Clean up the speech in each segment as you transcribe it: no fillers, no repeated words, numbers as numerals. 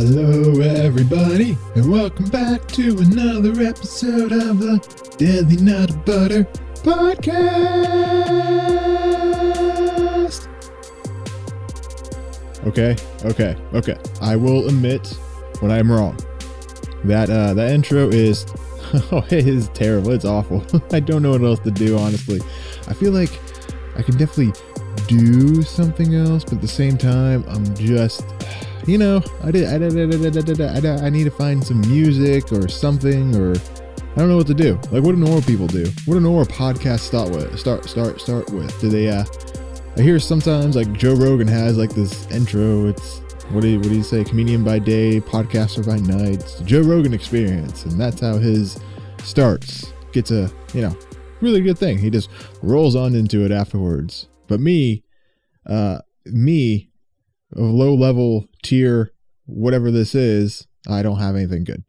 Hello everybody, and welcome back to another episode of the Deadly Nut Butter Podcast. Okay. I will admit when I'm wrong. That intro is it is terrible. It's awful. I don't know what else to do, honestly. I feel like I can definitely do something else, but at the same time, I'm just, I need to find some music or something, or I don't know what to do. Like, what do normal people do? What do normal podcasts start with? Do they, I hear sometimes like Joe Rogan has like this intro. It's, what do you say? Comedian by day, podcaster by night. It's the Joe Rogan experience. And that's how his starts. Gets a, really good thing. He just rolls on into it afterwards. But me, a low level tier, whatever this is, I don't have anything good.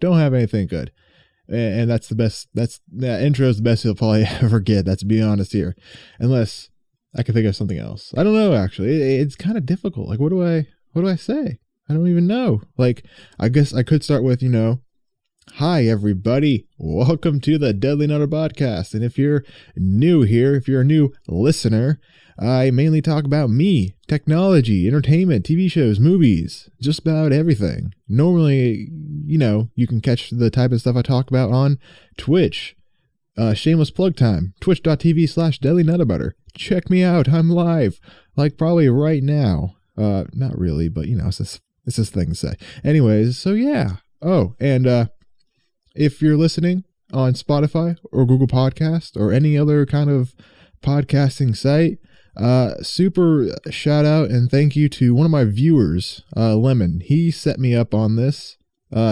And that's the best. That intro is the best you'll probably ever get. That's to be honest here. Unless I can think of something else. I don't know, actually. It's kind of difficult. Like, what do I say? I don't even know. Like, I guess I could start with, hi everybody, welcome to the Deadly Nutter Podcast. And if you're new here, if you're a new listener, I mainly talk about me, technology, entertainment, TV shows, movies, just about everything. Normally, you can catch the type of stuff I talk about on Twitch. Shameless plug time, twitch.tv/deadlynutterbutter. Check me out, I'm live, like probably right now. Not really, but it's this thing to say. Anyways, so yeah. Oh, and if you're listening on Spotify or Google Podcast or any other kind of podcasting site, super shout out and thank you to one of my viewers, Lemon. He set me up on this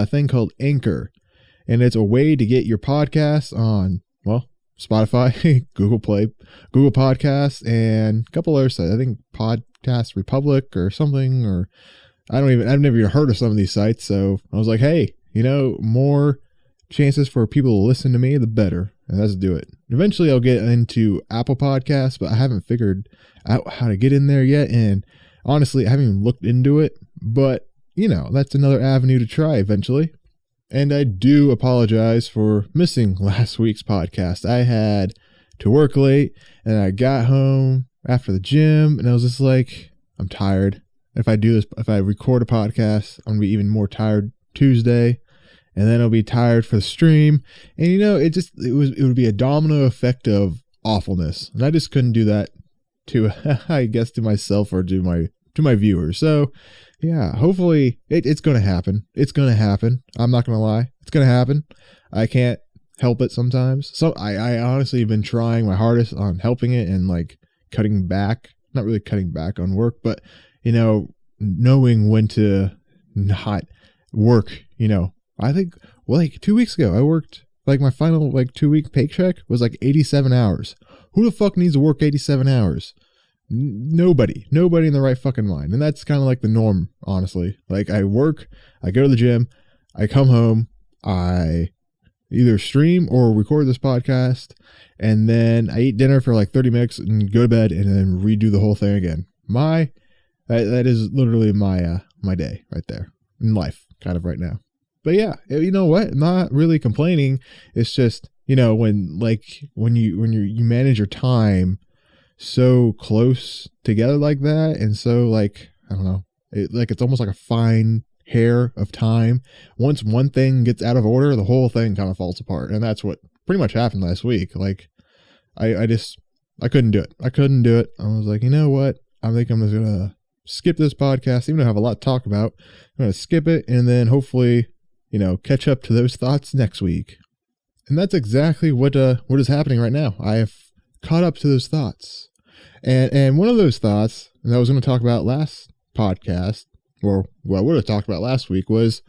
thing called Anchor, and it's a way to get your podcast on, Spotify, Google Play, Google Podcasts, and a couple other sites. I think Podcast Republic or something, or I've never even heard of some of these sites. So I was like, hey, more chances for people to listen to me, the better. And let's do it. Eventually I'll get into Apple Podcasts, but I haven't figured out how to get in there yet. And honestly, I haven't even looked into it, but that's another avenue to try eventually. And I do apologize for missing last week's podcast. I had to work late and I got home after the gym and I was just like, I'm tired. If I record a podcast, I'm going to be even more tired Tuesday. And then I'll be tired for the stream. And it would be a domino effect of awfulness. And I just couldn't do that to myself or to my viewers. So yeah, hopefully it's going to happen. It's going to happen. I'm not going to lie. It's going to happen. I can't help it sometimes. So I honestly have been trying my hardest on helping it and like cutting back, not really cutting back on work, but knowing when to not work, I think, like 2 weeks ago, I worked, like my final 2-week paycheck was like 87 hours. Who the fuck needs to work 87 hours? Nobody in the right fucking mind. And that's kind of like the norm, honestly. Like I work, I go to the gym, I come home, I either stream or record this podcast, and then I eat dinner for like 30 minutes and go to bed and then redo the whole thing again. That is literally my day right there in life, kind of right now. But yeah, you know what? I'm not really complaining. It's just, when you manage your time so close together like that, and so I don't know, it's almost like a fine hair of time. Once one thing gets out of order, the whole thing kind of falls apart, and that's what pretty much happened last week. Like, I couldn't do it. I was like, you know what? I think I'm just gonna skip this podcast, even though I have a lot to talk about. I'm gonna skip it, and then hopefully, catch up to those thoughts next week. And that's exactly what is happening right now. I have caught up to those thoughts. And one of those thoughts that I was going to talk about last podcast, or what I would have talked about last week, was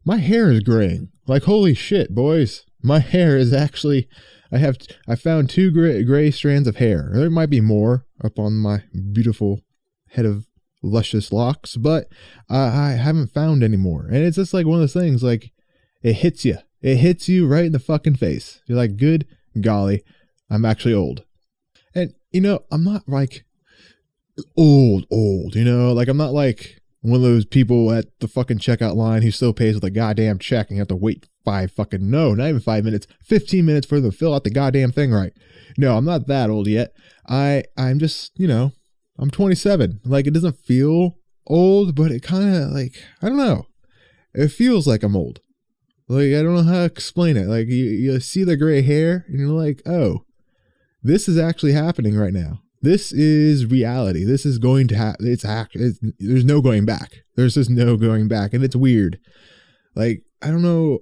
my hair is graying. Like, holy shit, boys. My hair is actually, I found 2 gray strands of hair. There might be more up on my beautiful head of luscious locks, but I haven't found any more. And it's just like one of those things, like, it hits you right in the fucking face. You're like, good golly, I'm actually old. And I'm not like old, like I'm not like one of those people at the fucking checkout line who still pays with a goddamn check and you have to wait not even 5 minutes, 15 minutes for them to fill out the goddamn thing right. No, I'm not that old yet. I'm just, I'm 27. Like, it doesn't feel old, but it kind of like, I don't know. It feels like I'm old. Like, I don't know how to explain it. Like, you see the gray hair and you're like, oh, this is actually happening right now. This is reality. This is going to happen. There's no going back. There's just no going back. And it's weird. Like, I don't know.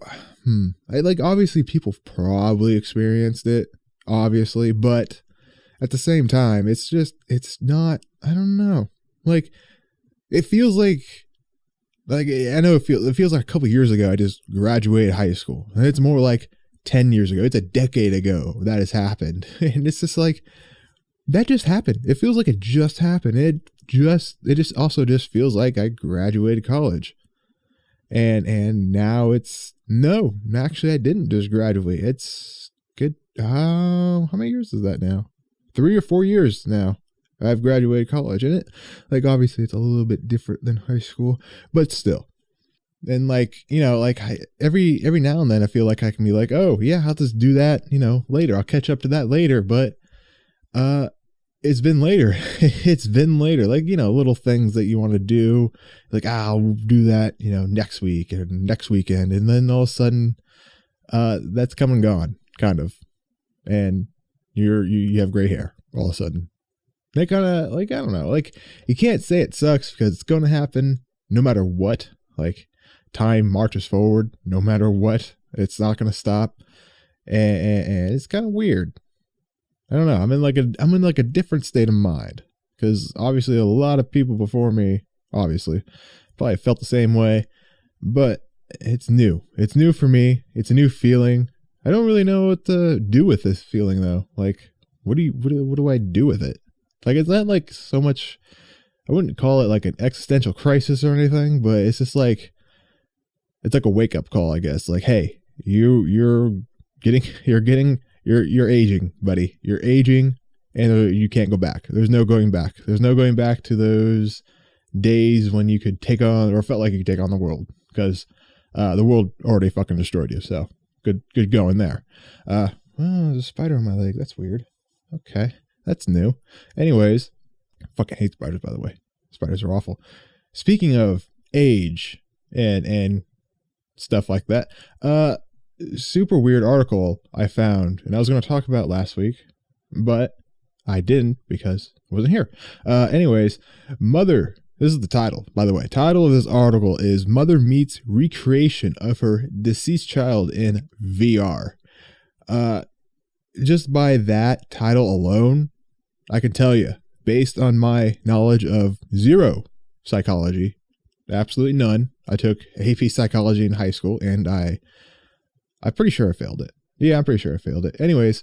Obviously people probably experienced it, obviously, but at the same time, it's not, I don't know. Like, it feels like I know it feels like a couple years ago I just graduated high school. And it's more like 10 years ago. It's a decade ago that has happened. And it's just like, that just happened. It feels like it just happened. It just also feels like I graduated college. And now no, actually I didn't just graduate. It's good. How many years is that now? 3 or 4 years now. I've graduated college, and it, like, obviously it's a little bit different than high school, but still. And every now and then I feel like I can be like, oh yeah, I'll just do that, later. I'll catch up to that later. But, it's been later. It's been later. Like, little things that you want to do, like, I'll do that, next week or next weekend. And then all of a sudden, that's come and gone, kind of. And you have gray hair all of a sudden. They kind of, like, I don't know, like, you can't say it sucks because it's going to happen no matter what. Like, time marches forward no matter what. It's not going to stop. And it's kind of weird. I don't know. I'm in like a different state of mind, because obviously a lot of people before me, obviously, probably felt the same way, but it's new. It's new for me. It's a new feeling. I don't really know what to do with this feeling though. Like, what do I do with it? Like, it's not like so much, I wouldn't call it like an existential crisis or anything, but it's just like, it's like a wake up call, I guess. Like, hey, you're aging, buddy. You're aging, and you can't go back. There's no going back. There's no going back to those days when you could take on, or felt like you could take on the world, because the world already fucking destroyed you. So good going there. Oh, there's a spider on my leg. That's weird. Okay, that's new. Anyways, I fucking hate spiders, by the way. Spiders are awful. Speaking of age and stuff like that, super weird article I found, and I was going to talk about last week, but I didn't because I wasn't here. Anyways, mother, this is the title, by the way. Title of this article is Mother Meets Recreation of Her Deceased Child in VR. Just by that title alone, I can tell you, based on my knowledge of zero psychology, absolutely none. I took AP psychology in high school, and I'm pretty sure I failed it. Yeah, I'm pretty sure I failed it. Anyways,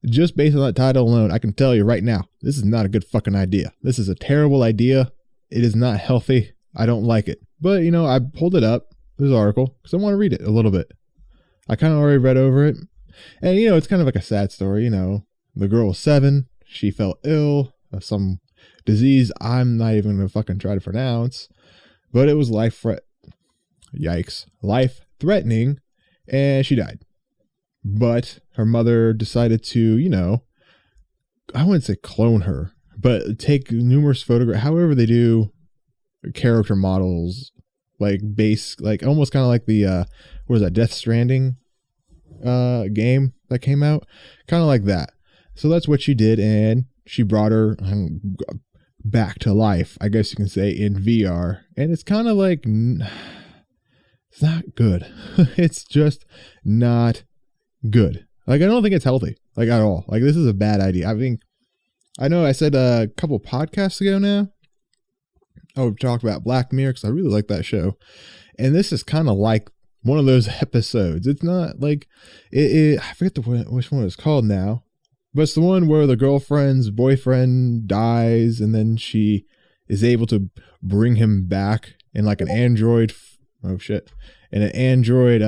just based on that title alone, I can tell you right now, this is not a good fucking idea. This is a terrible idea. It is not healthy. I don't like it. But, I pulled it up, this article, because I want to read it a little bit. I kind of already read over it. And, it's kind of like a sad story. The girl was 7. She fell ill of some disease I'm not even going to fucking try to pronounce. But it was life-threatening. And she died. But her mother decided to, I wouldn't say clone her, but take numerous photographs, however they do character models, like almost kind of like the, what was that, Death Stranding game that came out? Kind of like that. So that's what she did, and she brought her back to life, I guess you can say, in VR. And it's kind of like, it's not good. It's just not good. Like, I don't think it's healthy, like, at all. Like, this is a bad idea. I know I said a couple podcasts ago now, I would talk about Black Mirror, because I really like that show. And this is kind of like one of those episodes. It's not like, I forget which one it's called now, but it's the one where the girlfriend's boyfriend dies, and then she is able to bring him back in like an android, in an android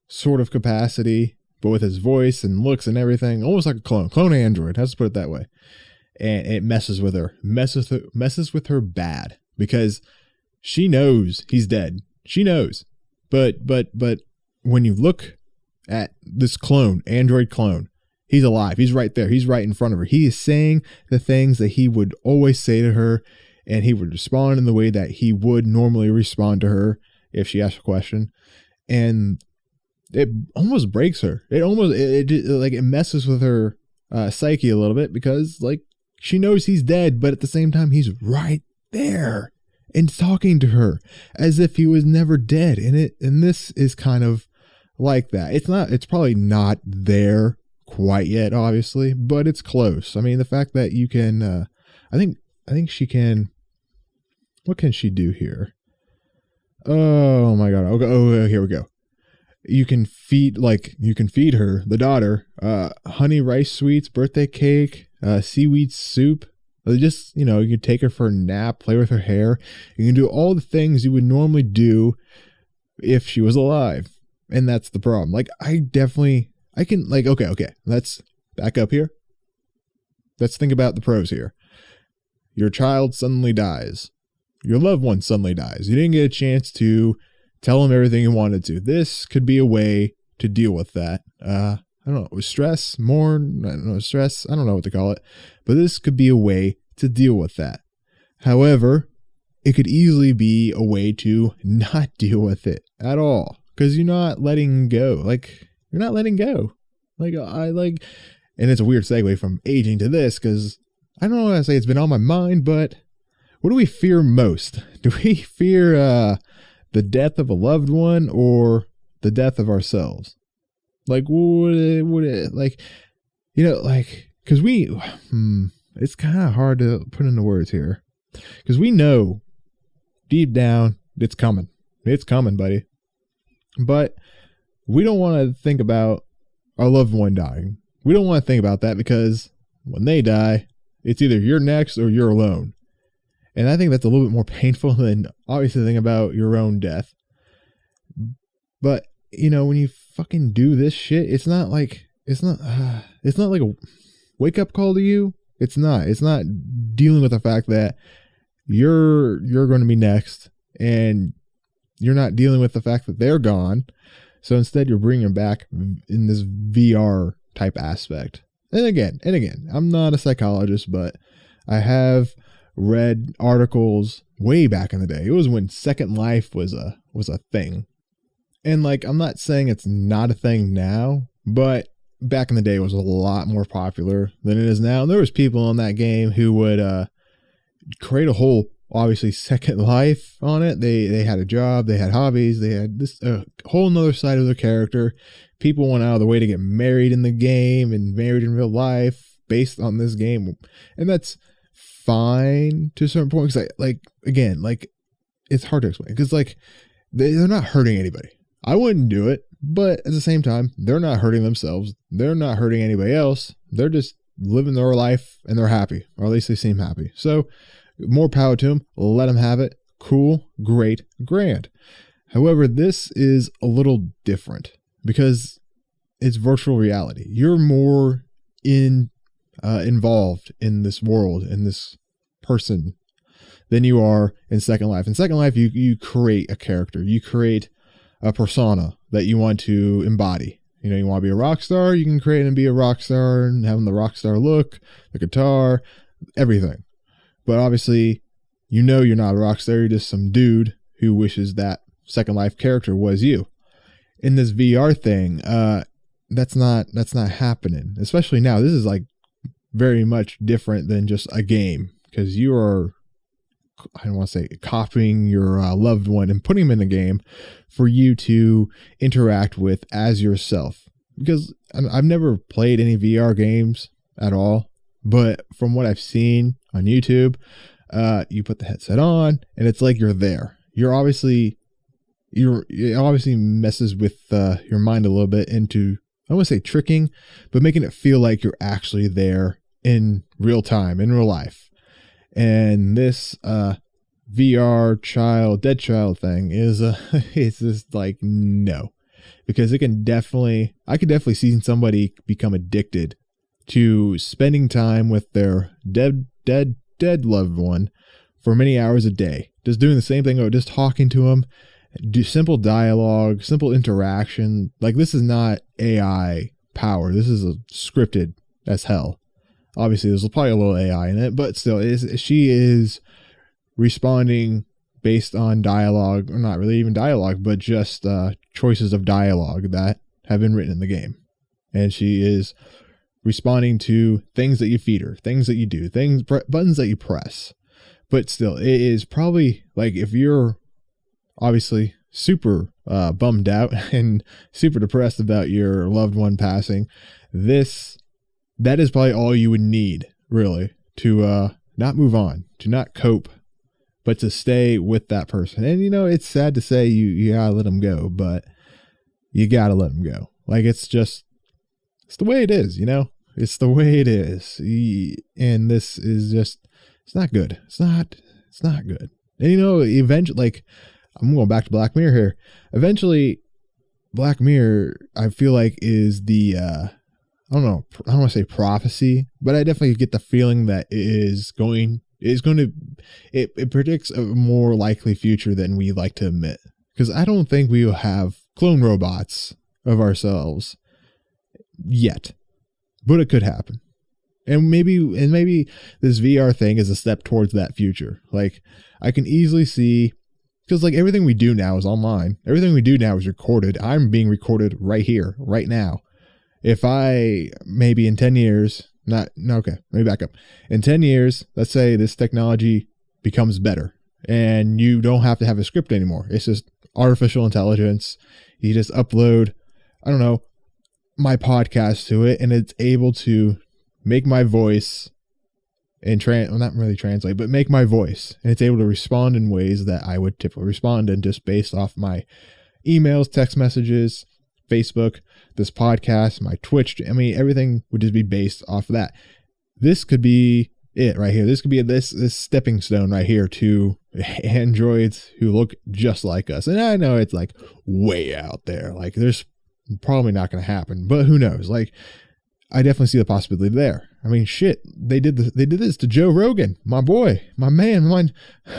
sort of capacity, but with his voice and looks and everything, almost like a clone android, let's put it that way. And it messes with her bad, because she knows he's dead. She knows. But when you look at this clone, android clone, he's alive. He's right there. He's right in front of her. He is saying the things that he would always say to her, and he would respond in the way that he would normally respond to her if she asked a question. And it almost breaks her. It messes with her psyche a little bit, because like she knows he's dead, but at the same time he's right there and talking to her as if he was never dead. And this is kind of like that. It's probably not there quite yet, obviously, but it's close. I mean, the fact that you can, I think she can, what can she do here? Oh my God. Okay. Oh, here we go. You can feed her, the daughter, honey rice sweets, birthday cake, seaweed soup. Just, you can take her for a nap, play with her hair. You can do all the things you would normally do if she was alive. And that's the problem. Like, okay, let's back up here. Let's think about the pros here. Your child suddenly dies. Your loved one suddenly dies. You didn't get a chance to tell him everything you wanted to. This could be a way to deal with that. I don't know, stress, stress. I don't know what to call it, but this could be a way to deal with that. However, it could easily be a way to not deal with it at all, because you're not letting go. Like, you're not letting go. And it's a weird segue from aging to this, because I don't want to say it's been on my mind, but what do we fear most? Do we fear the death of a loved one or the death of ourselves? Like, because it's kind of hard to put into words here, because we know deep down it's coming. It's coming, buddy. But we don't want to think about our loved one dying. We don't want to think about that, because when they die, it's either you're next or you're alone. And I think that's a little bit more painful than obviously thinking about your own death. But, when you fucking do this shit, it's not like a wake up call to you. It's not dealing with the fact that you're going to be next, and you're not dealing with the fact that they're gone. So instead you're bringing them back in this VR type aspect. And again, I'm not a psychologist, but I have read articles way back in the day. It was when Second Life was a thing. And like, I'm not saying it's not a thing now, but back in the day it was a lot more popular than it is now. And there was people on that game who would create a whole, obviously, Second Life on it. They had a job, they had hobbies, they had this whole nother side of their character. People went out of the way to get married in the game and married in real life based on this game. And that's fine to a certain point, because it's hard to explain, because like they're not hurting anybody. I wouldn't do it, but at the same time, they're not hurting themselves. They're not hurting anybody else. They're just living their life, and they're happy, or at least they seem happy. So more power to them. Let them have it. Cool, great, grand. However, this is a little different, because it's virtual reality. You're more involved in this world, in this person, than you are in Second Life. In Second Life, you create a character. You create a persona that you want to embody. You want to be a rock star, you can create and be a rock star and having the rock star look, the guitar, everything. But obviously, you're not a rock star. You're just some dude who wishes that Second Life character was you. In this VR thing, that's not happening. Especially now, this is like very much different than just a game, because you are, I don't want to say copying your loved one and putting them in a game for you to interact with as yourself. Because I've never played any VR games at all, but from what I've seen on YouTube, you put the headset on and it's like you're there. It obviously messes with your mind a little bit into, I don't want to say tricking, but making it feel like you're actually there in real time, in real life. And this VR dead child thing is it's just like, no, because I could definitely see somebody become addicted to spending time with their dead loved one for many hours a day, just doing the same thing, or just talking to them, do simple dialogue, simple interaction. Like, this is not AI power. This is a scripted as hell. Obviously, there's probably a little AI in it, but still, she is responding based on dialogue, or not really even dialogue, but just choices of dialogue that have been written in the game. And she is responding to things that you feed her, things that you do, buttons that you press. But still, it is probably like, if you're obviously super bummed out and super depressed about your loved one passing, that is probably all you would need, really, to not move on, to not cope, but to stay with that person. And, it's sad to say you gotta let them go, but you gotta let them go. Like, it's the way it is, It's the way it is. And this is just, it's not good. It's not good. And, eventually, like, I'm going back to Black Mirror here. Eventually, Black Mirror, I feel like, is the, I don't know, I don't want to say prophecy, but I definitely get the feeling that it predicts a more likely future than we like to admit. Because I don't think we will have clone robots of ourselves yet, but it could happen. And maybe this VR thing is a step towards that future. Like, I can easily see, because like everything we do now is online. Everything we do now is recorded. I'm being recorded right here, right now. If maybe in 10 years, let me back up. In 10 years, let's say this technology becomes better and you don't have to have a script anymore. It's just artificial intelligence. You just upload, I don't know, my podcast to it, and it's able to make my voice and not really translate, but make my voice, and it's able to respond in ways that I would typically respond in, just based off my emails, text messages, Facebook, this podcast, my Twitch. I mean, everything would just be based off of that. This could be it right here. This could be this stepping stone right here to androids who look just like us. And I know it's like way out there. Like, there's probably not going to happen, but who knows? Like, I definitely see the possibility there. I mean, shit, they did this to Joe Rogan, my boy, my man,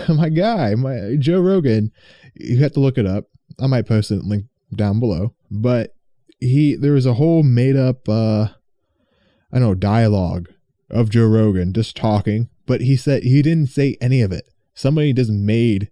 my guy, Joe Rogan. You have to look it up. I might post it link down below, but there was a whole made up, dialogue of Joe Rogan just talking, but he said he didn't say any of it. Somebody just made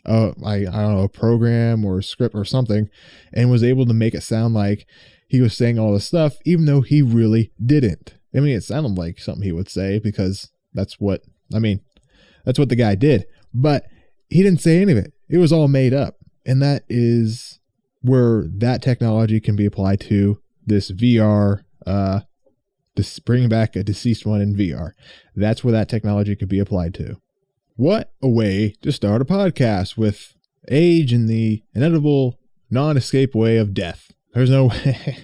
I don't know, a program or a script or something, and was able to make it sound like he was saying all this stuff, even though he really didn't. I mean, it sounded like something he would say, because that's what the guy did, but he didn't say any of it. It was all made up. And that is where that technology can be applied to this VR, this bringing back a deceased one in VR. That's where that technology could be applied to. What a way to start a podcast, with age and the inevitable non-escape way of death. There's no way.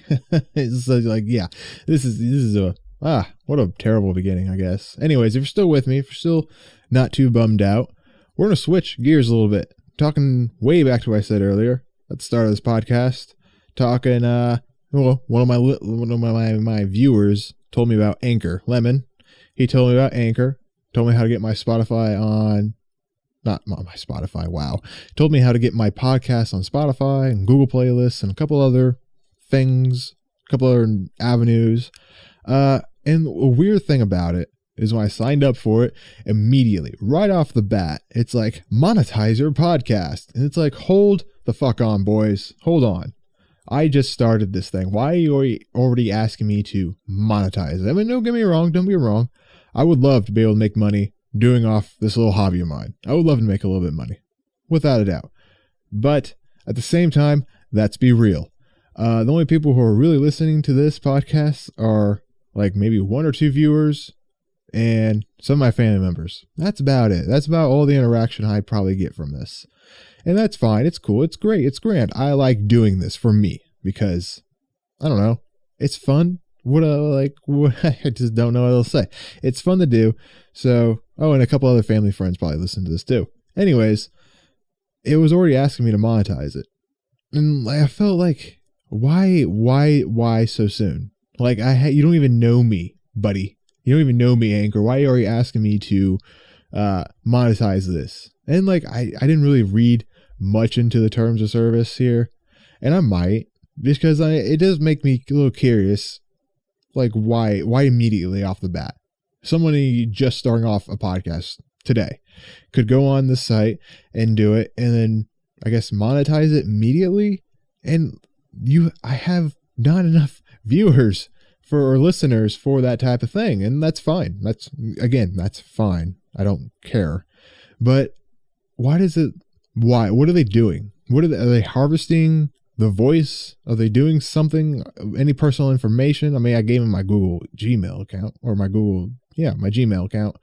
It's like, yeah, this is what a terrible beginning, I guess. Anyways, if you're still with me, if you're still not too bummed out, we're going to switch gears a little bit. Talking way back to what I said earlier at the start of this podcast. Talking, one of my viewers told me about Anchor. Lemon. He told me about Anchor. Told me how to get my Spotify on, not my Spotify, wow. Told me how to get my podcast on Spotify and Google Playlists and a couple other things, a couple other avenues. And a weird thing about it is, when I signed up for it, immediately, right off the bat, it's like, monetize your podcast. And it's like, hold the fuck on, boys. Hold on. I just started this thing. Why are you already asking me to monetize it? I mean, don't get me wrong. Don't be wrong. I would love to be able to make money doing off this little hobby of mine. I would love to make a little bit of money, without a doubt. But at the same time, let's be real. The only people who are really listening to this podcast are like maybe 1 or 2 viewers and some of my family members. That's about it. That's about all the interaction I probably get from this. And that's fine. It's cool. It's great. It's grand. I like doing this for me because, I don't know, it's fun. I just don't know what else to say. It's fun to do. So, and a couple other family friends probably listen to this too. Anyways, it was already asking me to monetize it. And I felt like, why so soon? Like, you don't even know me, buddy. You don't even know me, Anchor. Why are you already asking me to monetize this. And like, I didn't really read much into the terms of service here, and I might, because it does make me a little curious, like why immediately off the bat, somebody just starting off a podcast today could go on the site and do it, and then I guess monetize it immediately. And I have not enough viewers or listeners for that type of thing, and that's fine. That's fine. I don't care. But what are they doing? Are they harvesting the voice? Are they doing something, any personal information? I mean, I gave them my Google Gmail account, or my Gmail account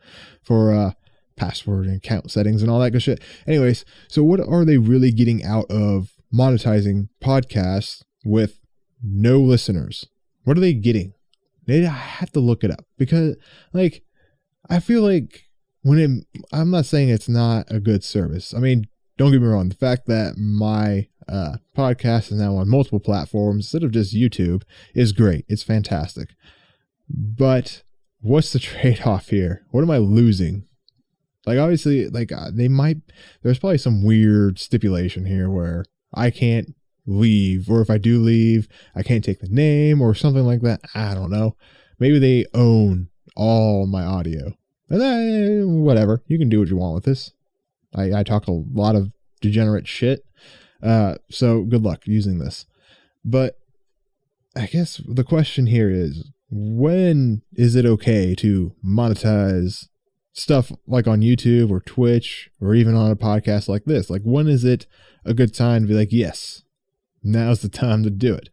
for password and account settings and all that good shit. Anyways, so what are they really getting out of monetizing podcasts with no listeners? What are they getting? I have to look it up, because like, I feel like I'm not saying it's not a good service. I mean, don't get me wrong. The fact that my podcast is now on multiple platforms instead of just YouTube is great. It's fantastic. But what's the trade-off here? What am I losing? Like, obviously, like there's probably some weird stipulation here where I can't leave, or if I do leave, I can't take the name or something like that. I don't know. Maybe they own all my audio. And then, whatever. You can do what you want with this. I talk a lot of degenerate shit. So good luck using this. But I guess the question here is, when is it okay to monetize stuff like on YouTube or Twitch, or even on a podcast like this? Like, when is it a good time to be like, yes, now's the time to do it?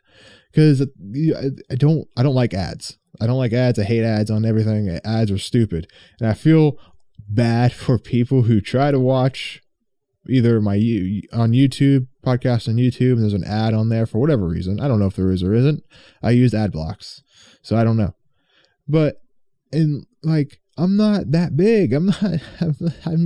Because I don't like ads. I don't like ads. I hate ads on everything. Ads are stupid. And I feel bad for people who try to watch either on YouTube, podcast on YouTube, and there's an ad on there for whatever reason. I don't know if there is or isn't. I use ad blocks, so I don't know. But I'm not that big. I'm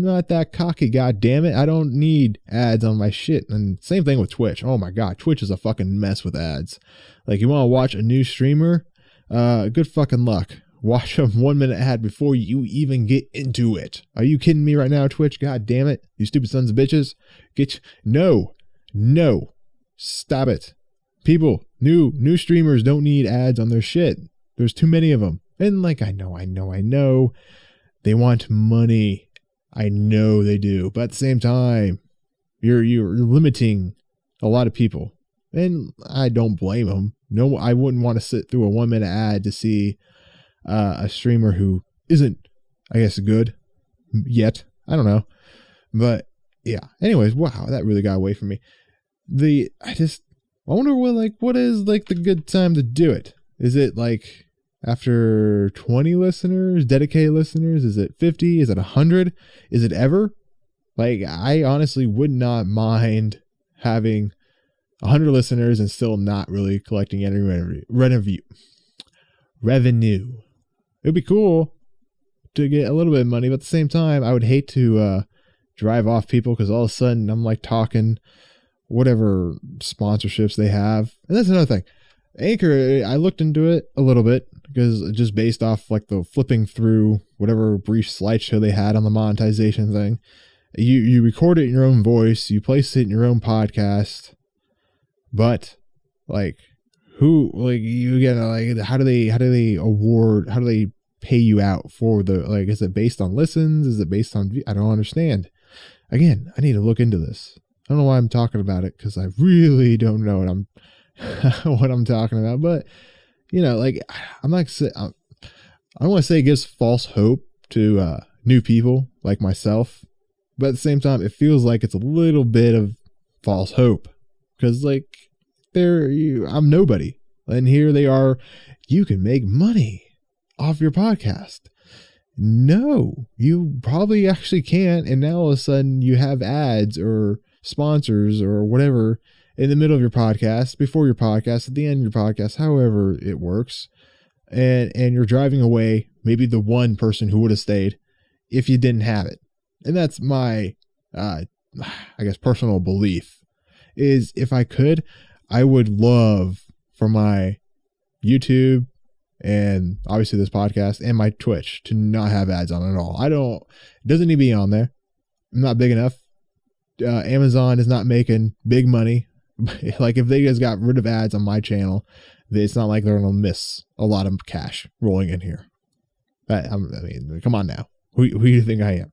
not that cocky. God damn it. I don't need ads on my shit. And same thing with Twitch. Oh my God. Twitch is a fucking mess with ads. Like, you want to watch a new streamer? Good fucking luck. Watch a 1 minute ad before you even get into it. Are you kidding me right now, Twitch? God damn it. You stupid sons of bitches. No. Stop it. People, new streamers don't need ads on their shit. There's too many of them. And like, I know. They want money. I know they do. But at the same time, you're limiting a lot of people. And I don't blame them. No, I wouldn't want to sit through a 1 minute ad to see a streamer who isn't, I guess, good yet. I don't know. But yeah. Anyways, wow, that really got away from me. I wonder what is like the good time to do it? Is it like after 20 listeners, dedicated listeners? Is it 50? Is it 100? Is it ever? Like, I honestly would not mind having 100 listeners and still not really collecting any revenue. It'd be cool to get a little bit of money, but at the same time, I would hate to drive off people, because all of a sudden I'm like talking whatever sponsorships they have. And that's another thing. Anchor, I looked into it a little bit, because just based off like the flipping through whatever brief slideshow they had on the monetization thing, you record it in your own voice, you place it in your own podcast, but like, who, like, you get, like, how do they pay you out for the, like, is it based on listens? Is it based on, I don't understand. Again, I need to look into this. I don't know why I'm talking about it, because I really don't know what I'm talking about. But, you know, like, I don't want to say it gives false hope to new people like myself, but at the same time, it feels like it's a little bit of false hope, because, like, I'm nobody, and here they are. You can make money off your podcast. No, you probably actually can't. And now all of a sudden you have ads or sponsors or whatever in the middle of your podcast, before your podcast, at the end of your podcast, however it works. And you're driving away maybe the one person who would have stayed if you didn't have it. And that's my, I guess, personal belief is, if I could, I would love for my YouTube and obviously this podcast and my Twitch to not have ads on at all. It doesn't need to be on there. I'm not big enough. Amazon is not making big money. Like if they just got rid of ads on my channel, it's not like they're going to miss a lot of cash rolling in here. I mean, come on now. Who do you think I am?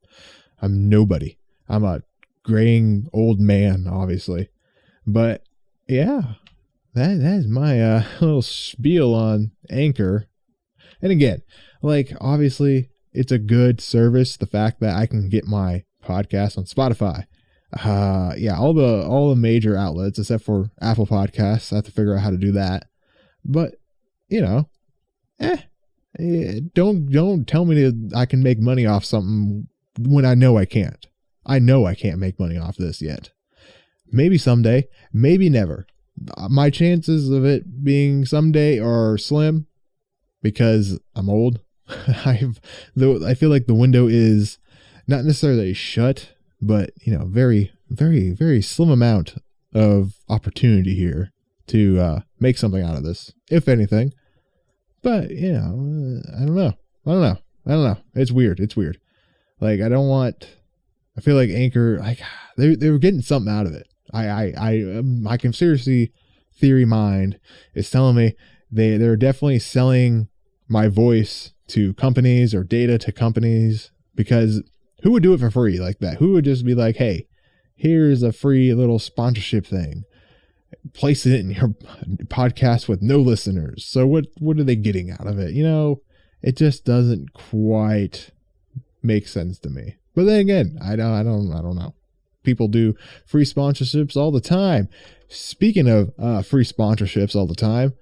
I'm nobody. I'm a graying old man, obviously. But yeah, that is my little spiel on Anchor. And again, like obviously it's a good service. The fact that I can get my podcast on Spotify. Yeah, all the major outlets except for Apple Podcasts. I have to figure out how to do that. But you know, don't tell me that I can make money off something when I know I can't. I know I can't make money off this yet. Maybe someday, maybe never. My chances of it being someday are slim because I'm old. I feel like the window is not necessarily shut, but you know, very, very, very slim amount of opportunity here to make something out of this, if anything. But you know, I don't know. It's weird. Like I feel like Anchor, like they were getting something out of it. My conspiracy theory mind is telling me they're definitely selling my voice to companies or data to companies, because who would do it for free like that? Who would just be like, hey, here's a free little sponsorship thing. Place it in your podcast with no listeners. So what are they getting out of it? You know, it just doesn't quite make sense to me. But then again, I don't know. People do free sponsorships all the time. Speaking of free sponsorships all the time,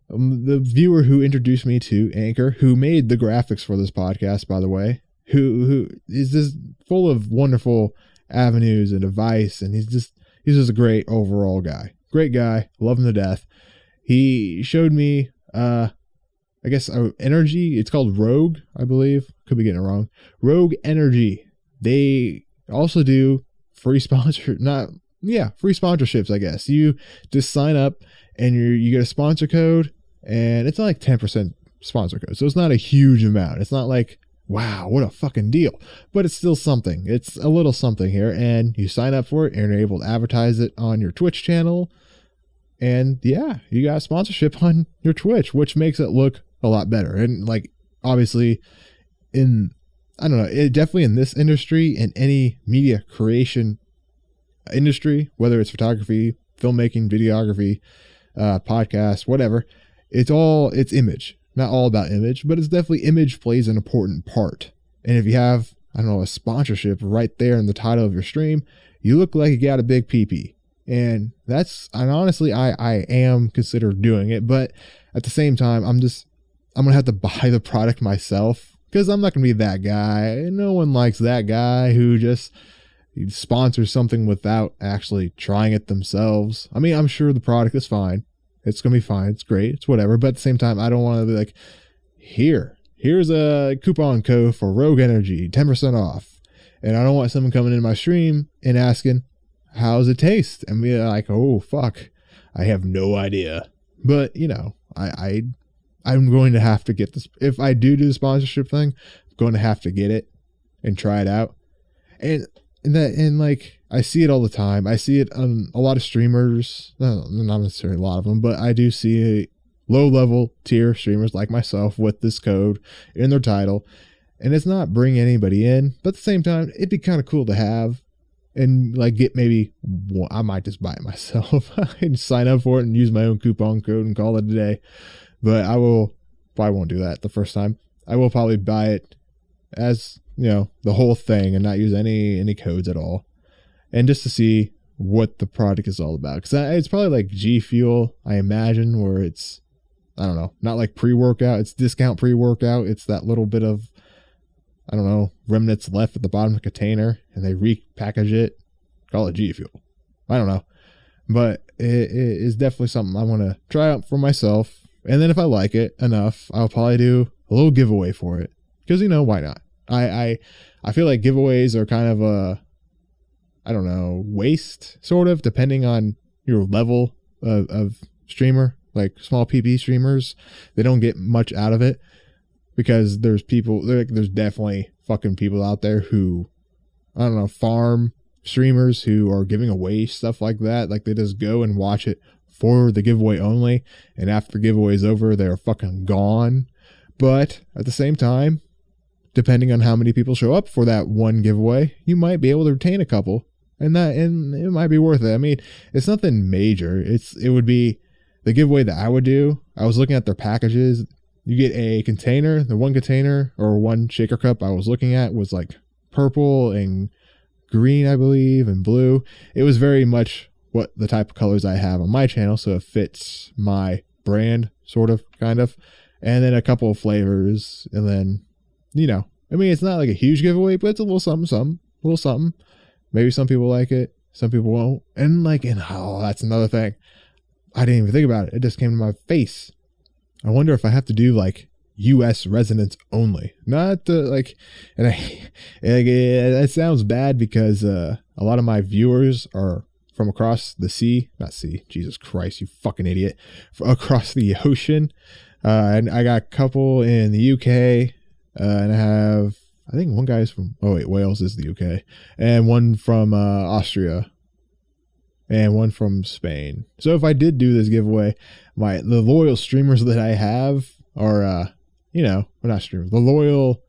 the viewer who introduced me to Anchor, who made the graphics for this podcast, by the way, who is just full of wonderful avenues and advice, and he's just a great overall guy. Great guy, love him to death. He showed me, Energy. It's called Rogue, I believe. Could be getting it wrong. Rogue Energy. They also do free sponsorships, I guess. You just sign up and you get a sponsor code, and it's not like 10% sponsor code. So it's not a huge amount. It's not like, wow, what a fucking deal. But it's still something. It's a little something here, and you sign up for it and you're able to advertise it on your Twitch channel. And yeah, you got sponsorship on your Twitch, which makes it look a lot better. And like, obviously definitely in this industry, in any media creation industry, whether it's photography, filmmaking, videography, podcasts, whatever, it's image. Not all about image, but it's definitely image plays an important part. And if you have, a sponsorship right there in the title of your stream, you look like you got a big PP. And honestly, I am considered doing it, but at the same time, I'm going to have to buy the product myself, because I'm not going to be that guy. No one likes that guy who just sponsors something without actually trying it themselves. I mean, I'm sure the product is fine. It's going to be fine. It's great. It's whatever. But at the same time, I don't want to be like, here's a coupon code for Rogue Energy, 10% off. And I don't want someone coming into my stream and asking, how's it taste? And be like, oh, fuck, I have no idea. But, I'm going to have to get this. If I do the sponsorship thing, I'm going to have to get it and try it out. And I see it all the time. I see it on a lot of streamers, not necessarily a lot of them, but I do see low level tier streamers like myself with this code in their title. And it's not bringing anybody in, but at the same time, it'd be kind of cool to have and like get maybe one. I might just buy it myself and sign up for it and use my own coupon code and call it a day. But probably won't do that the first time. I will probably buy it as, the whole thing and not use any codes at all. And just to see what the product is all about. Because it's probably like G Fuel, I imagine, where it's, not like pre-workout. It's discount pre-workout. It's that little bit of, remnants left at the bottom of the container, and they repackage it, call it G Fuel. I don't know. But it is definitely something I want to try out for myself. And then if I like it enough, I'll probably do a little giveaway for it. Because, why not? I feel like giveaways are kind of a, waste, sort of, depending on your level of streamer. like small PP streamers, they don't get much out of it because there's definitely fucking people out there who, I don't know, farm streamers who are giving away stuff like that. Like they just go and watch it for the giveaway only. And after the giveaway is over, they're fucking gone. But at the same time, depending on how many people show up for that one giveaway, you might be able to retain a couple. And it might be worth it. I mean, it's nothing major. It would be the giveaway that I would do. I was looking at their packages. You get a container. The one container or one shaker cup I was looking at was like purple and green, I believe, and blue. It was very much what the type of colors I have on my channel, so it fits my brand, sort of, kind of. And then a couple of flavors, and then, you know, I mean, it's not like a huge giveaway, but it's a little something, a little something. Maybe some people like it, some people won't. And that's another thing. I didn't even think about it. It just came to my face. I wonder if I have to do like U.S. residents only, not it sounds bad because a lot of my viewers are from across the Jesus Christ, you fucking idiot, across the ocean. And I got a couple in the UK, and I think one guy's from, Wales is the UK, and one from Austria, and one from Spain. So if I did do this giveaway, the loyal streamers that I have are, not streamers, the loyal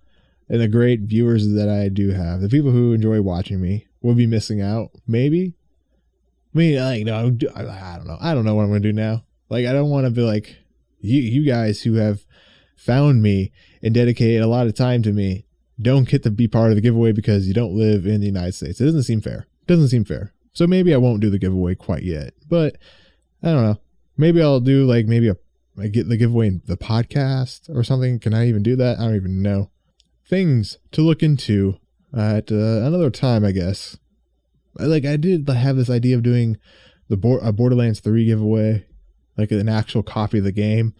and the great viewers that I do have, the people who enjoy watching me, will be missing out. Maybe. I mean, I don't know. I don't know what I'm going to do now. Like, I don't want to be like, you guys who have found me and dedicated a lot of time to me don't get to be part of the giveaway because you don't live in the United States. It doesn't seem fair. So maybe I won't do the giveaway quite yet, but I don't know. Maybe I'll do I get the giveaway in the podcast or something. Can I even do that? I don't even know. Things to look into at another time, I guess. I did have this idea of doing a Borderlands 3 giveaway, like an actual copy of the game.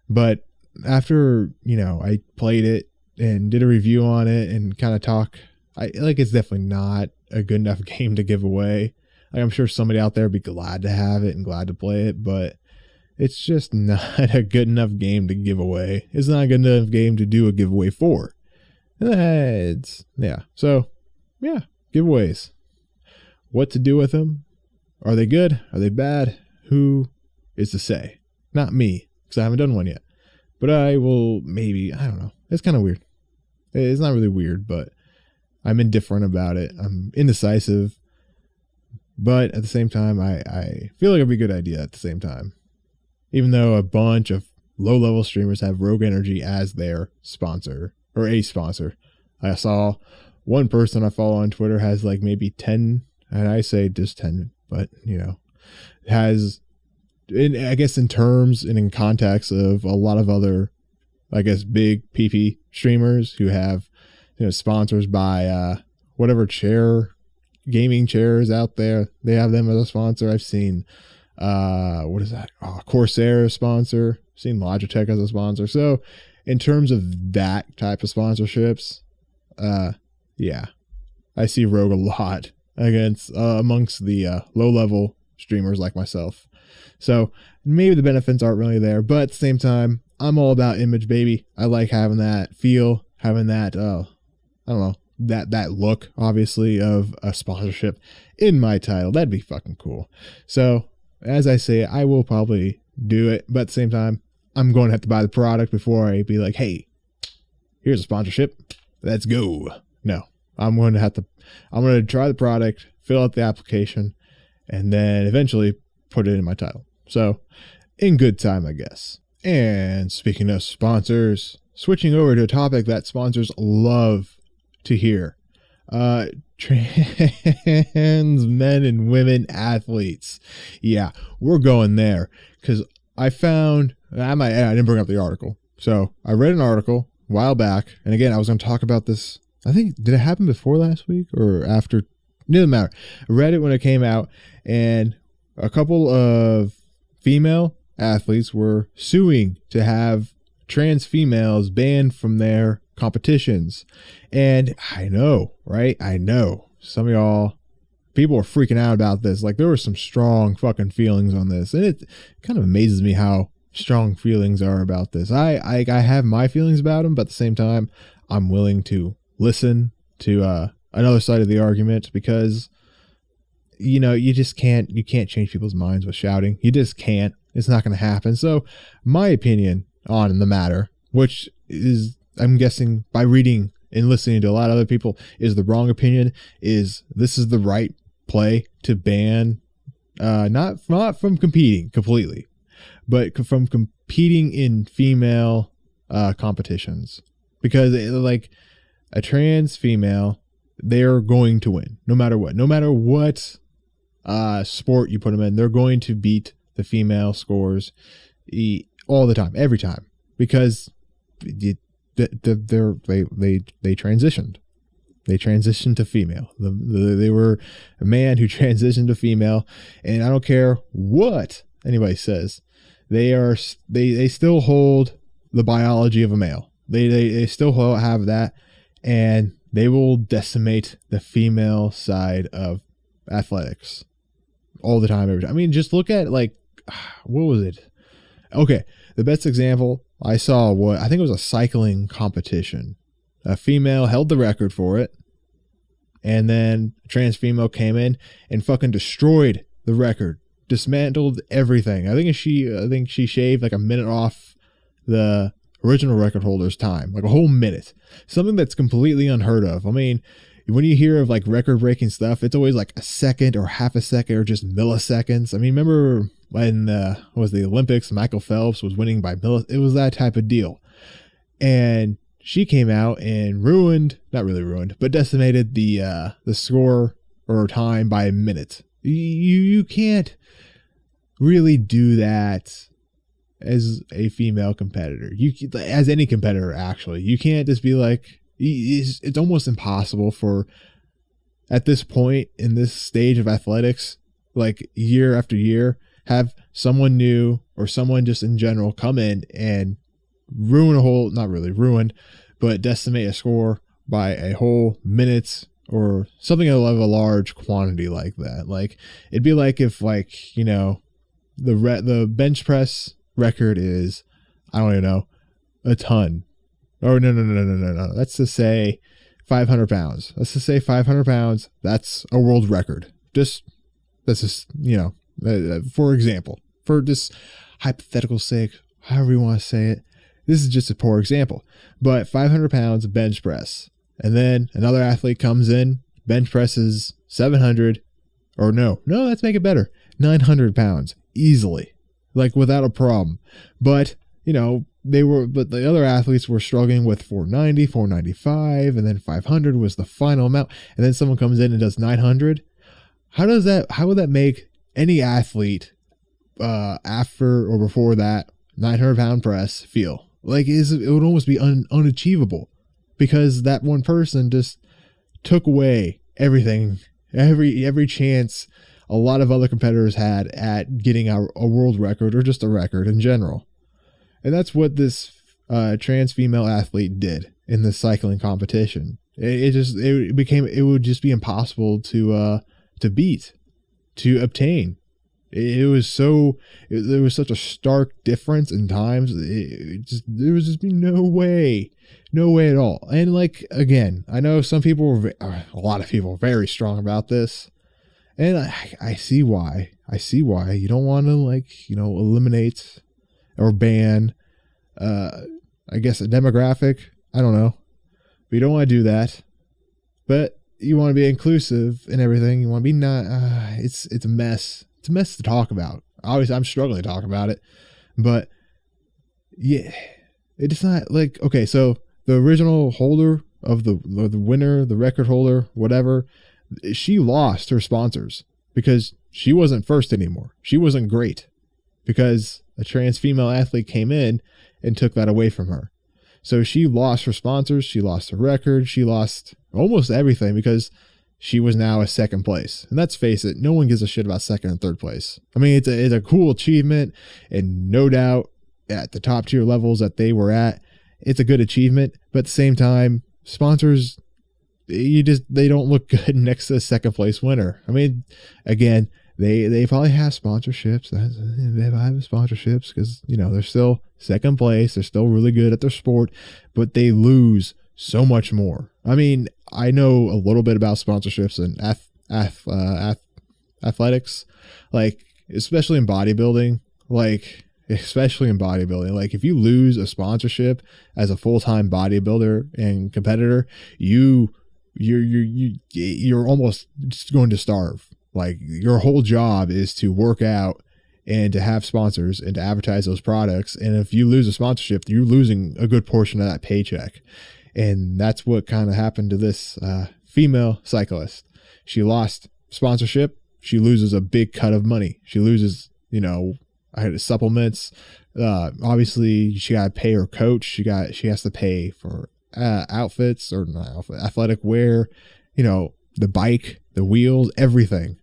But after, I played it and did a review on it and kind of talk, it's definitely not a good enough game to give away. I'm sure somebody out there would be glad to have it and glad to play it, but it's just not a good enough game to give away. It's not a good enough game to do a giveaway for. So, giveaways. What to do with them? Are they good? Are they bad? Who is to say? Not me, because I haven't done one yet. But I will maybe, I don't know. It's kind of weird. It's not really weird, but I'm indifferent about it. I'm indecisive. But at the same time, I feel like it'd be a good idea at the same time. Even though a bunch of low-level streamers have Rogue Energy as their sponsor, or a sponsor. I saw one person I follow on Twitter has maybe 10, and I say just 10, but, has, I guess in terms and in context of a lot of other, big PP streamers who have, sponsors by whatever gaming chairs out there. They have them as a sponsor. I've seen, what is that? Corsair sponsor. I've seen Logitech as a sponsor. So in terms of that type of sponsorships, I see Rogue a lot amongst the low-level streamers like myself. So maybe the benefits aren't really there, but at the same time, I'm all about image, baby. I like having that feel, having that, I don't know, that look, obviously, of a sponsorship in my title. That'd be fucking cool. So, as I say, I will probably do it, but at the same time, I'm going to have to buy the product before I be like, hey, here's a sponsorship. Let's go. No, I'm going to try the product, fill out the application, and then eventually put it in my title. So, in good time, I guess. And speaking of sponsors, switching over to a topic that sponsors love to hear. Trans men and women athletes. Yeah, we're going there. Because I didn't bring up the article. So, I read an article a while back. And again, I was going to talk about this. I think, did it happen before last week or after? It doesn't matter. I read it when it came out. And a couple of female athletes were suing to have trans females banned from their competitions. And I know, right? I know some of y'all people are freaking out about this. Like, there were some strong fucking feelings on this, and it kind of amazes me how strong feelings are about this. I have my feelings about them, but at the same time, I'm willing to listen to another side of the argument, because you can't change people's minds with shouting. You just can't. It's not going to happen. So my opinion on the matter, which is, I'm guessing by reading and listening to a lot of other people, is the wrong opinion, is this is the right play to ban, not from competing completely, but from competing in female competitions. Because like a trans female, they're going to win no matter what sport you put them in. They're going to beat the female scores all the time, every time, because they transitioned. They transitioned to female. They were a man who transitioned to female, and I don't care what anybody says. They still hold the biology of a male. They still have that, and they will decimate the female side of athletics all the time, every time. I mean, just look at, like, what was it? Okay, the best example I saw I think it was a cycling competition. A female held the record for it, and then a trans female came in and fucking destroyed the record, dismantled everything. I think she shaved like a minute off the original record holder's time, like a whole minute. Something that's completely unheard of. I mean, when you hear of like record-breaking stuff, it's always like a second or half a second or just milliseconds. I mean, remember when was the Olympics? Michael Phelps was winning by it was that type of deal, and she came out and not really ruined, but decimated the score or time by a minute. You can't really do that as a female competitor. As any competitor, actually, you can't just be like. It's almost impossible for, at this point in this stage of athletics, like year after year, have someone new or someone just in general come in and not really ruin, but decimate a score by a whole minute or something of a large quantity like that. Like, it'd be like if, like, you know, the bench press record is, I don't even know, a ton. Oh, no. Let's just say 500 pounds. Let's just say 500 pounds. That's a world record. That's just, you know, for example, for just hypothetical sake, however you want to say it, this is just a poor example. But 500 pounds bench press. And then another athlete comes in, bench presses 700, or no, let's make it better. 900 pounds easily, like without a problem. But, you know, but the other athletes were struggling with 490, 495, and then 500 was the final amount. And then someone comes in and does 900. How would that make any athlete after or before that 900 pound press feel? Like, it would almost be unachievable, because that one person just took away everything, every chance a lot of other competitors had at getting a world record or just a record in general. And that's what this trans female athlete did in this cycling competition. It would just be impossible to beat, to obtain. There was such a stark difference in times. There was just no way at all. And like, again, I know a lot of people are very strong about this, and I see why. You don't want to, like, you know, eliminate or ban, I guess, a demographic. I don't know, but you don't want to do that. But you want to be inclusive and everything. You want to be it's a mess. It's a mess to talk about. Obviously, I'm struggling to talk about it, but yeah, it's not like, okay, so the original holder of the winner, the record holder, whatever, she lost her sponsors because she wasn't first anymore. She wasn't great because a trans female athlete came in and took that away from her. So she lost her sponsors. She lost her record. She lost almost everything because she was now a second place. And let's face it, no one gives a shit about second and third place. I mean, it's a cool achievement, and no doubt at the top tier levels that they were at, it's a good achievement. But at the same time, sponsors they don't look good next to the second place winner. I mean, again, they probably have sponsorships. They have sponsorships because, you know, they're still second place. They're still really good at their sport, but they lose so much more. I mean, I know a little bit about sponsorships and athletics, like especially in bodybuilding. Like if you lose a sponsorship as a full-time bodybuilder and competitor, you're almost just going to starve. Like your whole job is to work out and to have sponsors and to advertise those products. And if you lose a sponsorship, you're losing a good portion of that paycheck. And that's what kind of happened to this female cyclist. She lost sponsorship. She loses a big cut of money. She loses, you know, supplements. Obviously she got to pay her coach. She has to pay for outfits or not, athletic wear, you know, the bike, the wheels, everything.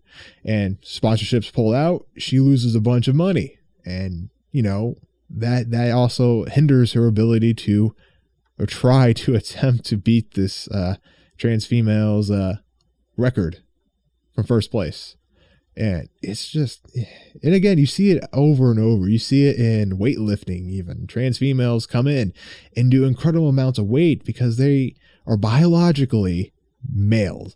And sponsorships pull out, she loses a bunch of money. And, you know, that also hinders her ability to or try to attempt to beat this trans female's record from first place. And it's just, and again, you see it over and over. You see it in weightlifting, even. Trans females come in and do incredible amounts of weight because they are biologically male.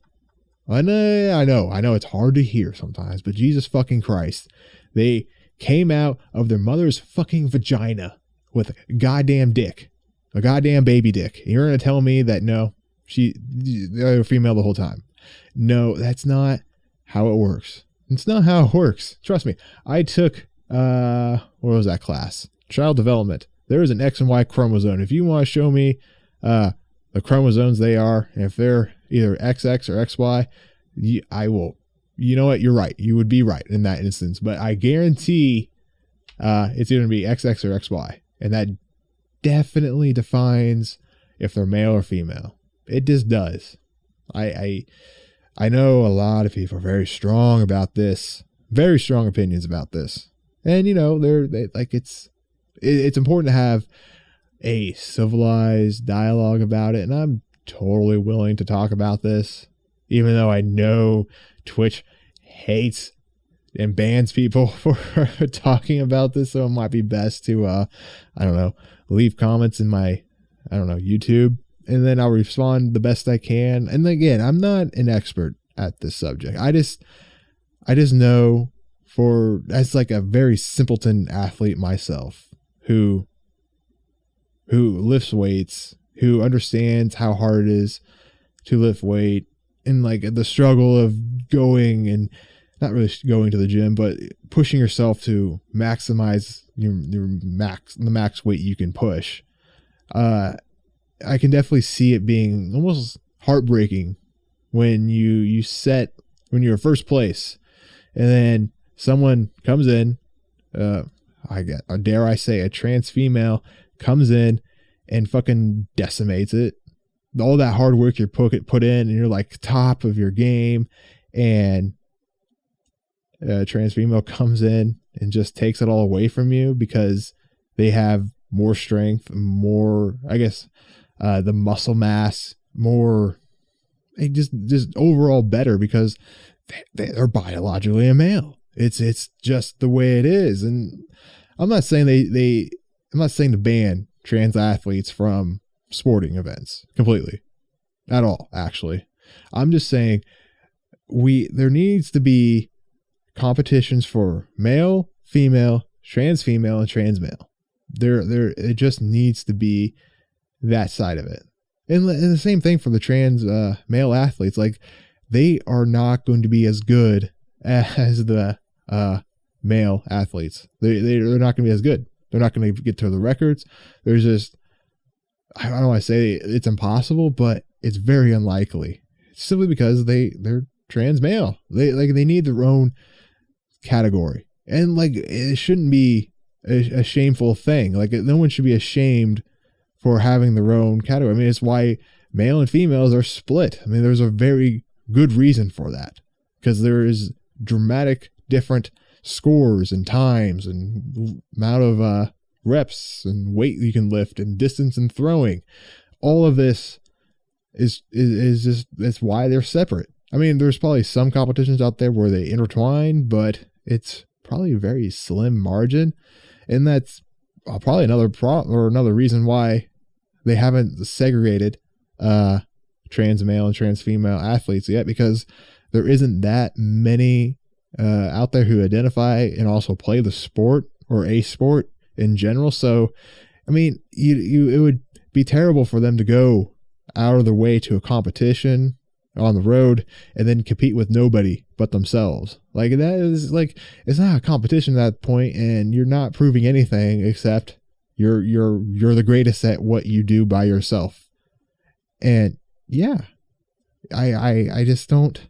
I know it's hard to hear sometimes, but Jesus fucking Christ, they came out of their mother's fucking vagina with a goddamn dick, a goddamn baby dick. You're going to tell me that no, they're female the whole time. No, that's not how it works. It's not how it works. Trust me. I took, what was that class? Child development. There is an X and Y chromosome. If you want to show me the chromosomes they are, and if they're either XX or XY, I will. You know what? You're right. You would be right in that instance. But I guarantee it's going to be XX or XY. And that definitely defines if they're male or female. It just does. I know a lot of people are very strong about this, very strong opinions about this. And, you know, it's important to have a civilized dialogue about it. And I'm totally willing to talk about this, even though I know Twitch hates and bans people for talking about this. So it might be best to, leave comments in my, YouTube. And then I'll respond the best I can. And again, I'm not an expert at this subject. I just know as like a very simpleton athlete myself who lifts weights, who understands how hard it is to lift weight and like the struggle of going and not really going to the gym, but pushing yourself to maximize the max weight you can push. I can definitely see it being almost heartbreaking when you're first place and then someone comes in, dare I say a trans female comes in and fucking decimates it. All that hard work you put in and you're like top of your game, and a trans female comes in and just takes it all away from you because they have more strength, more, I guess, the muscle mass, more, just overall better because they're biologically a male. It's just the way it is. And I'm not saying I'm not saying to ban trans athletes from sporting events completely at all. Actually, I'm just saying there needs to be competitions for male, female, trans female, and trans male. It just needs to be that side of it. And the same thing for the trans male athletes. Like, they are not going to be as good as the male athletes. They're not going to be as good. They're not going to get to the records. There's just, I don't want to say it's impossible, but it's very unlikely. Simply because they're trans male. They need their own category. And like, it shouldn't be a shameful thing. Like, no one should be ashamed for having their own category. I mean, it's why male and females are split. I mean, there's a very good reason for that, because there is dramatic different scores and times and amount of reps and weight you can lift and distance and throwing. All of this is just, that's why they're separate. I mean, there's probably some competitions out there where they intertwine, but it's probably a very slim margin. And that's probably another reason why they haven't segregated trans male and trans female athletes yet, because there isn't that many out there who identify and also play the sport or a sport in general. So, I mean, it would be terrible for them to go out of their way to a competition on the road and then compete with nobody but themselves. Like, that is like, it's not a competition at that point, and you're not proving anything except you're the greatest at what you do by yourself. And yeah, I just don't,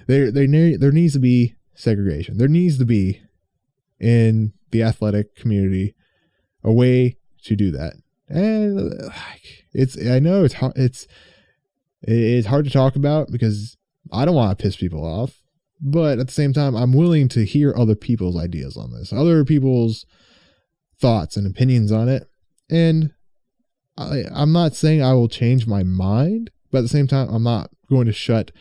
there needs to be segregation. There needs to be, in the athletic community, a way to do that. And I know it's hard. It's hard to talk about because I don't want to piss people off, but at the same time, I'm willing to hear other people's ideas on this, other people's thoughts and opinions on it. And I'm not saying I will change my mind, but at the same time, I'm not going to shut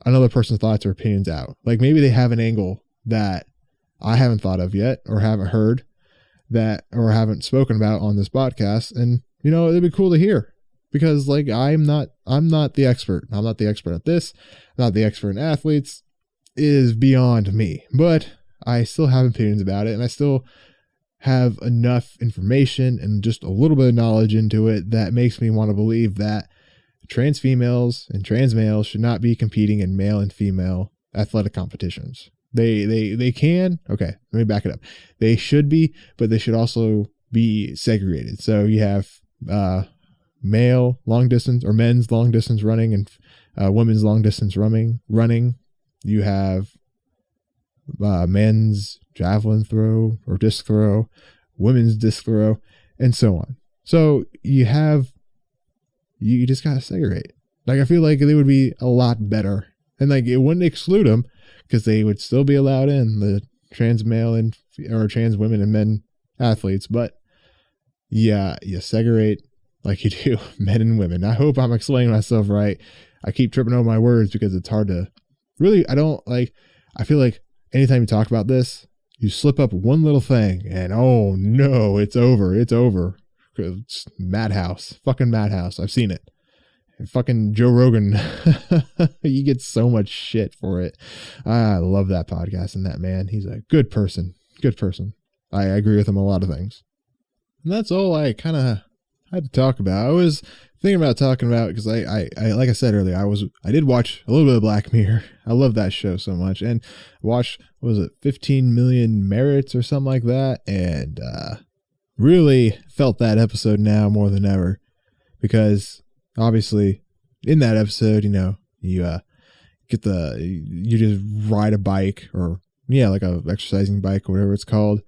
another person's thoughts or opinions out. Like, maybe they have an angle that I haven't thought of yet, or haven't heard that, or haven't spoken about on this podcast. And, you know, it'd be cool to hear, because like, I'm not the expert. I'm not the expert at this. I'm not the expert in athletes. It is beyond me, but I still have opinions about it, and I still have enough information and just a little bit of knowledge into it that makes me want to believe that trans females and trans males should not be competing in male and female athletic competitions. They can. Okay, let me back it up. They should be, but they should also be segregated. So you have male long distance or men's long distance running and women's long distance running. You have men's javelin throw or disc throw, women's disc throw, and so on. So you just gotta segregate. Like, I feel like they would be a lot better, and like, it wouldn't exclude them, because they would still be allowed in, the trans male and or trans women and men athletes. But yeah, you segregate like you do men and women. I hope I'm explaining myself right. I keep tripping over my words because it's hard to really, I feel like anytime you talk about this, you slip up one little thing and, oh no, it's over. It's madhouse, fucking madhouse. I've seen it. And fucking Joe Rogan, he gets so much shit for it. I love that podcast and that man. He's a good person. I agree with him on a lot of things. And that's all I kind of had to talk about. I was thinking about talking about, because I like I said earlier, I did watch a little bit of Black Mirror. I love that show so much, and watched, what was it, 15 Million Merits or something like that, and really felt that episode now more than ever, because obviously in that episode, you know, you just ride a bike, or like a exercising bike or whatever it's called,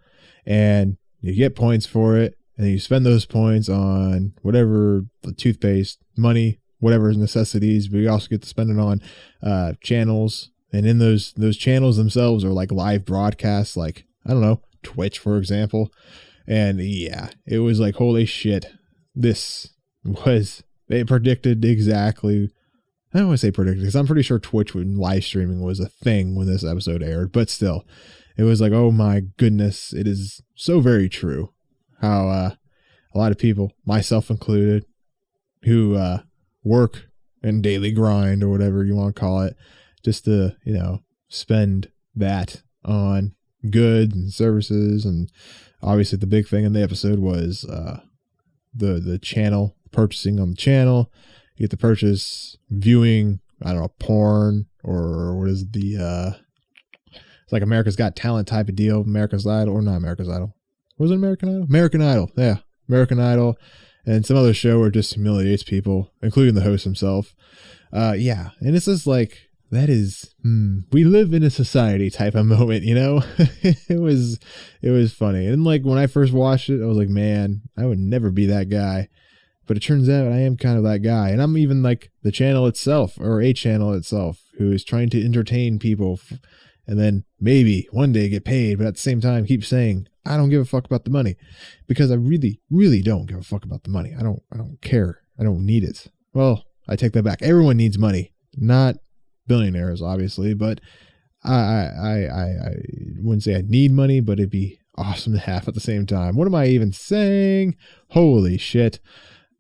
and you get points for it. And you spend those points on whatever, the toothpaste, money, whatever necessities, but you also get to spend it on channels. And in those channels themselves are like live broadcasts, like, I don't know, Twitch, for example. And yeah, it was like, holy shit, they predicted exactly. I don't want to say predicted, because I'm pretty sure Twitch and live streaming was a thing when this episode aired, but still, it was like, oh my goodness, it is so very true. How a lot of people, myself included, who work and daily grind, or whatever you want to call it, just to, spend that on goods and services. And obviously the big thing in the episode was the channel, purchasing on the channel. You get to purchase viewing, I don't know, porn, or what is it's like America's Got Talent type of deal, America's Idol, or not America's Idol. Was it American Idol? American Idol. Yeah. American Idol. And some other show where it just humiliates people, including the host himself. Yeah. And it's just like, that is, we live in a society type of moment, it was funny. And like, when I first watched it, I was like, man, I would never be that guy. But it turns out I am kind of that guy. And I'm even like the channel itself, or a channel itself, who is trying to entertain people and then maybe one day get paid, but at the same time keep saying, I don't give a fuck about the money, because I really, really don't give a fuck about the money. I don't care. I don't need it. Well, I take that back. Everyone needs money, not billionaires, obviously, but I wouldn't say I need money, but it'd be awesome to have at the same time. What am I even saying? Holy shit.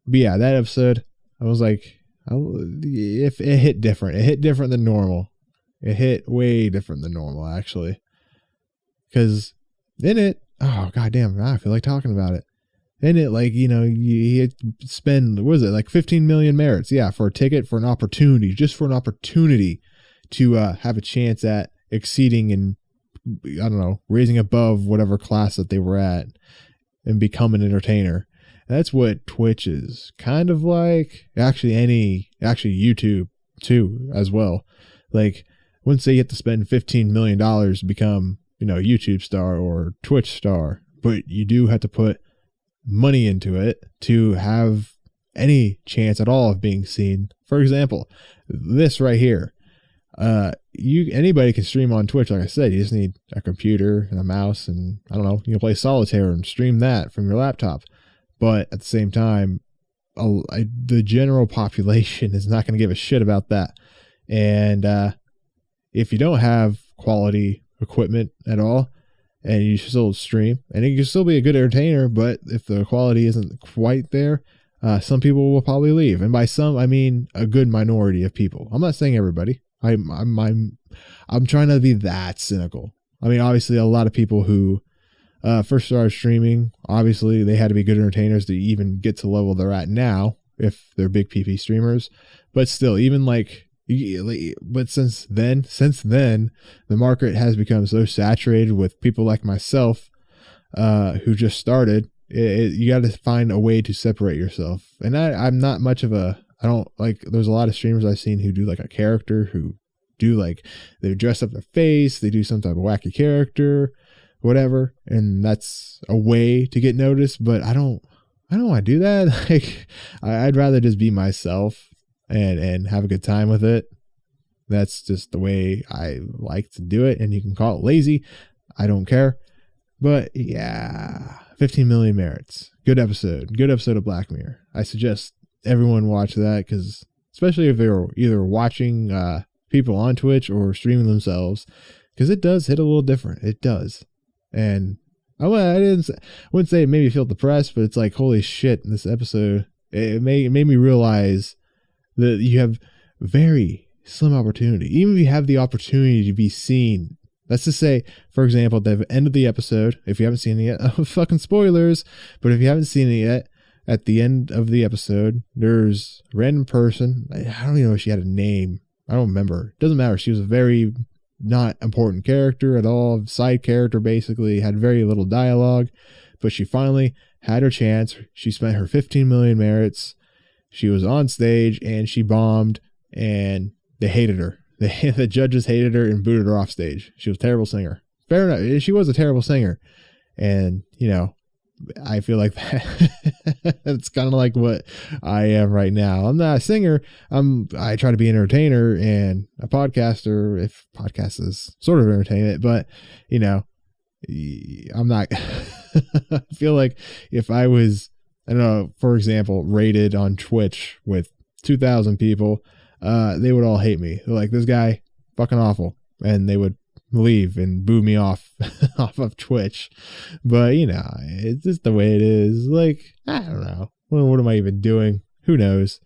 But yeah, that episode, I was like, if it hit different. It hit different than normal. It hit way different than normal, actually. Because in it, oh, goddamn, I feel like talking about it. In it, like, you know, you spend, what is it, like 15 million merits, yeah, for a ticket, for an opportunity, just for an opportunity to have a chance at exceeding and, I don't know, raising above whatever class that they were at and become an entertainer. That's what Twitch is kind of like. Actually, YouTube too, as well. Like, once they get to spend $15 million to become, you know, a YouTube star or Twitch star, but you do have to put money into it to have any chance at all of being seen. For example, this right here, anybody can stream on Twitch. Like I said, you just need a computer and a mouse, and I don't know, you can play solitaire and stream that from your laptop. But at the same time, the general population is not going to give a shit about that. And if you don't have quality equipment at all, and you still stream, and you can still be a good entertainer, but if the quality isn't quite there, some people will probably leave. And by some, I mean a good minority of people. I'm not saying everybody. I'm trying to be that cynical. I mean, obviously, a lot of people who first started streaming, obviously, they had to be good entertainers to even get to the level they're at now, if they're big PP streamers. But still, even but since then, the market has become so saturated with people like myself, who just started. You got to find a way to separate yourself. And I'm not much of I don't like, there's a lot of streamers I've seen who do like a character, who do like, they dress up their face, they do some type of wacky character, whatever. And that's a way to get noticed, but I don't want to do that. Like, I'd rather just be myself and have a good time with it. That's just the way I like to do it. And you can call it lazy. I don't care. But yeah, 15 million merits. Good episode of Black Mirror. I suggest everyone watch that, because especially if they're either watching people on Twitch or streaming themselves, because it does hit a little different. It does. And I wouldn't say it made me feel depressed, but it's like, holy shit, in this episode, it made me realize that you have very slim opportunity. Even if you have the opportunity to be seen, let's just say, for example, at the end of the episode, if you haven't seen it yet, fucking spoilers, but if you haven't seen it yet, at the end of the episode, there's a random person. I don't even know if she had a name. I don't remember. It doesn't matter. She was a very not important character at all. Side character, basically. Had very little dialogue. But she finally had her chance. She spent her 15 million merits. She was on stage and she bombed, and they hated her. The judges hated her and booted her off stage. She was a terrible singer. Fair enough. She was a terrible singer. And, you know, I feel like that's kind of like what I am right now. I'm not a singer. I try to be an entertainer and a podcaster, if podcast is sort of entertainment, but you know, I'm not, I feel like if I was, I don't know, for example, rated on Twitch with 2,000 people, they would all hate me. They're like, this guy, fucking awful. And they would leave and boo me off of Twitch. But you know, it's just the way it is. Like, I don't know, what am I even doing? Who knows?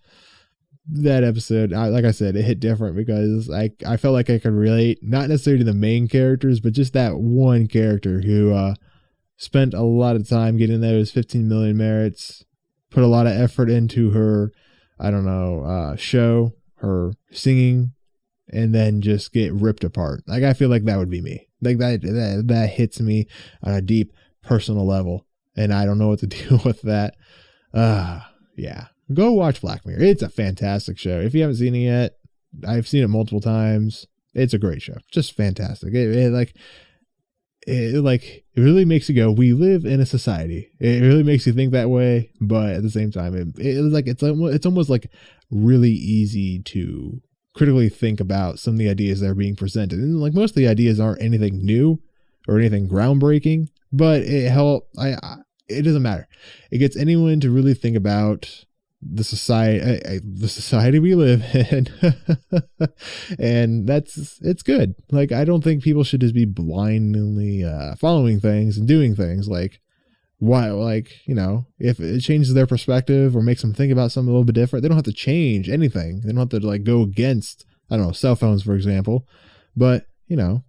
That episode, like I said, it hit different because I felt like I could relate, not necessarily to the main characters, but just that one character who spent a lot of time getting those 15 million merits, put a lot of effort into her, I don't know, show, her singing, and then just get ripped apart. Like, I feel like that would be me. Like, that hits me on a deep personal level, and I don't know what to do with that. Yeah. Go watch Black Mirror. It's a fantastic show. If you haven't seen it yet, I've seen it multiple times. It's a great show. Just fantastic. It really makes you go, we live in a society. It really makes you think that way, but at the same time, it's almost like really easy to critically think about some of the ideas that are being presented. And like, most of the ideas aren't anything new or anything groundbreaking, but it doesn't matter. It gets anyone to really think about the society we live in. And it's good. Like, I don't think people should just be blindly following things and doing things. Like, why, like, you know, if it changes their perspective or makes them think about something a little bit different, they don't have to change anything. They don't have to like go against, I don't know, cell phones, for example, but you know,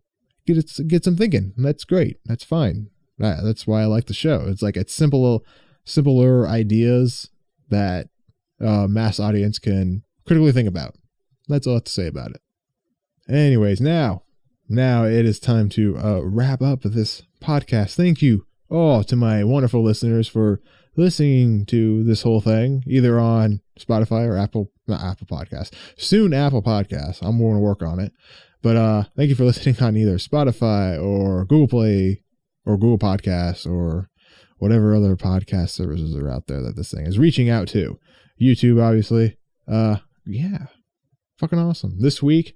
get some thinking. And that's great. That's fine. That's why I like the show. It's like, it's simpler ideas that mass audience can critically think about. That's all I have to say about it. Anyways, now it is time to wrap up this podcast. Thank you all to my wonderful listeners for listening to this whole thing, either on Spotify or not Apple Podcasts. Soon Apple Podcasts. I'm going to work on it. But thank you for listening on either Spotify or Google Play or Google Podcasts or whatever other podcast services are out there that this thing is reaching out to. YouTube, obviously. Yeah. Fucking awesome. This week,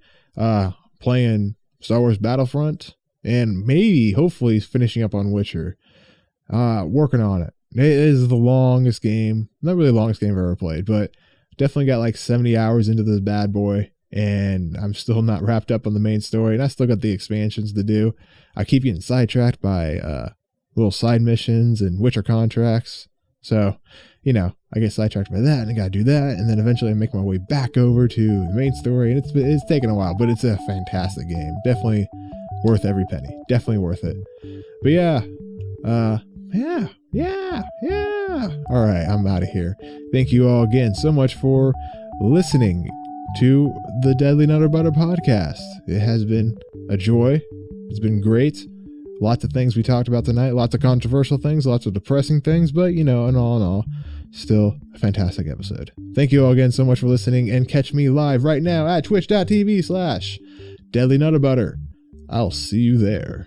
playing Star Wars Battlefront and maybe, hopefully, finishing up on Witcher. Working on it. It is the longest game. Not really the longest game I've ever played, but definitely got like 70 hours into this bad boy. And I'm still not wrapped up on the main story. And I still got the expansions to do. I keep getting sidetracked by little side missions and Witcher contracts. So, you know, I get sidetracked by that and I got to do that. And then eventually I make my way back over to the main story. And it's taken a while, but it's a fantastic game. Definitely worth every penny. Definitely worth it. But yeah. All right, I'm out of here. Thank you all again so much for listening to the Deadly Nutter Butter podcast. It has been a joy. It's been great. Lots of things we talked about tonight. Lots of controversial things. Lots of depressing things. But, you know, in all, still a fantastic episode. Thank you all again so much for listening. And catch me live right now at twitch.tv/Deadly Nutter Butter. I'll see you there.